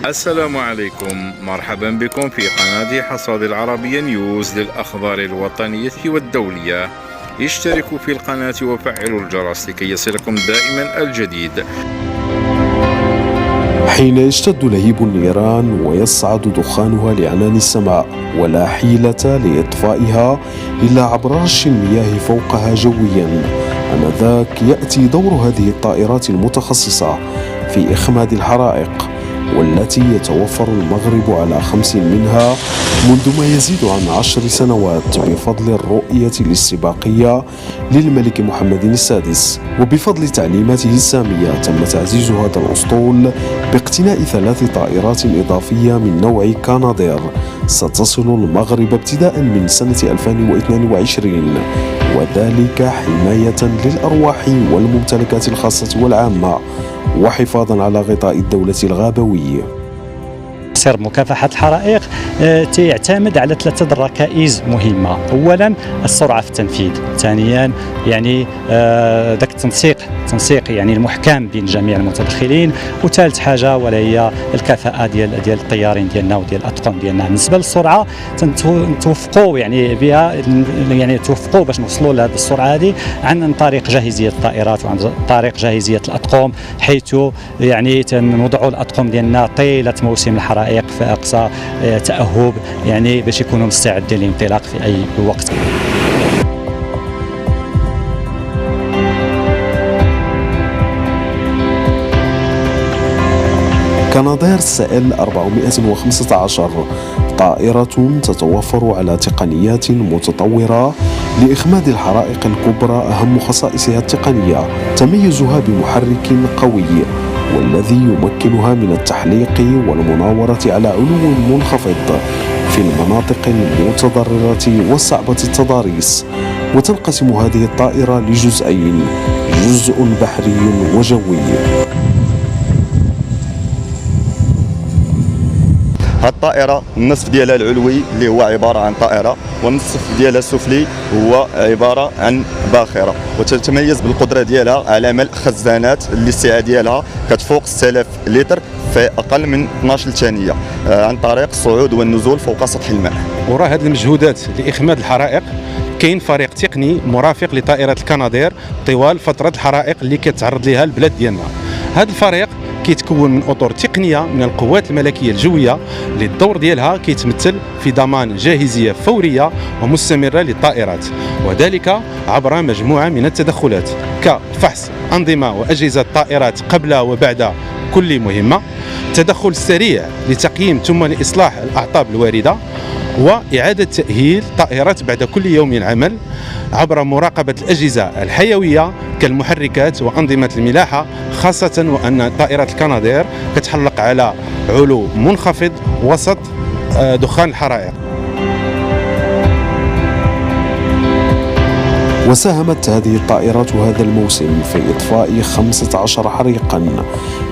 السلام عليكم، مرحبا بكم في قناة حصاد العربية نيوز للأخبار الوطنية والدولية. اشتركوا في القناة وفعلوا الجرس لكي يصلكم دائما الجديد. حين يشتد لهيب النيران ويصعد دخانها لعنان السماء ولا حيلة لإطفائها إلا عبر رش المياه فوقها جويا، آنذاك يأتي دور هذه الطائرات المتخصصة في إخماد الحرائق، والتي يتوفر المغرب على 5 منها منذ ما يزيد عن 10 سنوات بفضل الرؤية الاستباقية للملك محمد السادس. وبفضل تعليماته السامية تم تعزيز هذا الأسطول باقتناء 3 طائرات إضافية من نوع كانادير ستصل المغرب ابتداء من سنة 2022، وذلك حماية للأرواح والممتلكات الخاصة والعامة وحفاظا على غطاء الدولة الغابوي. سر مكافحة الحرائق يعتمد على 3 ركائز مهمة. أولا السرعة في التنفيذ، ثانيا يعني ذاك التنسيق يعني المحكم بين جميع المتدخلين، وثالث حاجة وهي الكفاءة ديال الطيارين ديالنا وديال الأطقم ديالنا. بالنسبة للسرعة توفقوا يعني بها، يعني توفقوا باش نوصلوا لهذه السرعة هذه عن طريق جاهزية الطائرات وعن طريق جاهزية الأطقم، حيث يعني تنوضعوا الأطقم ديالنا طيلة موسم الحرائق في أقصى تأهب، يعني باش يكونوا مستعدين للانطلاق في أي وقت. كانادير سائل 415 طائرة تتوفر على تقنيات متطورة لإخماد الحرائق الكبرى. أهم خصائصها التقنية: تميزها بمحرك قوي والذي يمكنها من التحليق والمناورة على علو منخفض في المناطق المتضررة والصعبة التضاريس. وتنقسم هذه الطائرة لجزئين: جزء بحري وجوي. هاد الطائرة النصف ديالها العلوي اللي هو عبارة عن طائرة، والنصف ديالها السفلي هو عبارة عن باخرة، وتتميز بالقدرة ديالها على ملء خزانات اللي الاستيعاب ديالها كتفوق 6000 لتر في أقل من 12 ثانية عن طريق الصعود والنزول فوق سطح الماء. وراء هذه المجهودات لإخماد الحرائق كاين فريق تقني مرافق لطائرة الكانادير طوال فترة الحرائق اللي كتعرض لها البلاد ديالنا. هذا الفريق كيتكون من اطر تقنيه من القوات الملكيه الجويه اللي الدور ديالها كيتمثل في ضمان جاهزيه فوريه ومستمره للطائرات، وذلك عبر مجموعه من التدخلات كفحص انظمه واجهزه الطائرات قبل وبعد كل مهمه، التدخل السريع لتقييم ثم لاصلاح الاعطاب الوارده، وإعادة تأهيل طائرات بعد كل يوم عمل عبر مراقبة الأجهزة الحيوية كالمحركات وأنظمة الملاحة، خاصة وأن طائرة الكانادير كتحلق على علو منخفض وسط دخان الحرائق. وساهمت هذه الطائرات هذا الموسم في إطفاء 15 حريقا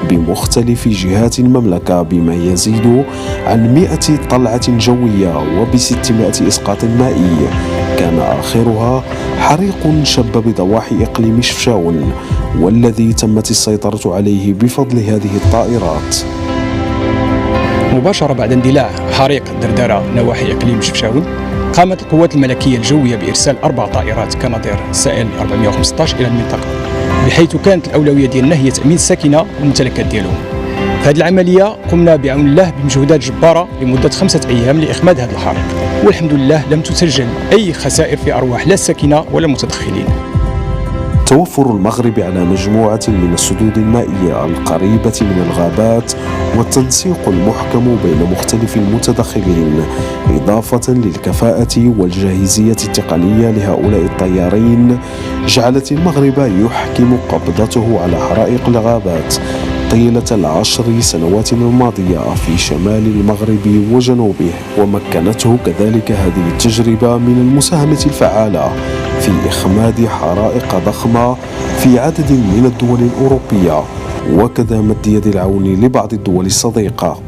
بمختلف جهات المملكة بما يزيد عن 100 طلعة جوية وب600 إسقاط مائي. كان آخرها حريق شب بضواحي إقليم شفشاون، والذي تمت السيطرة عليه بفضل هذه الطائرات. مباشرة بعد اندلاع حريق دردرة نواحي إقليم شفشاون، قامت القوات الملكية الجوية بإرسال 4 طائرات كانادير سائل 415 إلى المنطقة، بحيث كانت الأولوية ديالنا هي تأمين الساكنة والممتلكات ديالهم. في هذه العملية قمنا بعون الله بمجهودات جبارة لمدة 5 أيام لإخماد هذا الحريق، والحمد لله لم تسجل أي خسائر في أرواح لا الساكنة ولا المتدخلين. توفر المغرب على مجموعة من السدود المائية القريبة من الغابات والتنسيق المحكم بين مختلف المتدخلين، إضافة للكفاءة والجاهزية التقنية لهؤلاء الطيارين، جعلت المغرب يحكم قبضته على حرائق الغابات طيلة 10 سنوات الماضية في شمال المغرب وجنوبه. ومكنته كذلك هذه التجربة من المساهمة الفعالة في إخماد حرائق ضخمة في عدد من الدول الأوروبية، وكذا مد يد العون لبعض الدول الصديقة.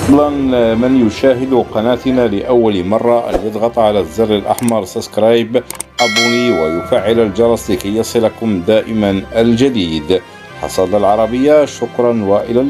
فضلا من يشاهد قناتنا لأول مرة أن يضغط على الزر الأحمر سبسكرايب أبوني ويفعل الجرس لكي يصلكم دائما الجديد. حصاد العربية، شكرا وإلى اللقاء.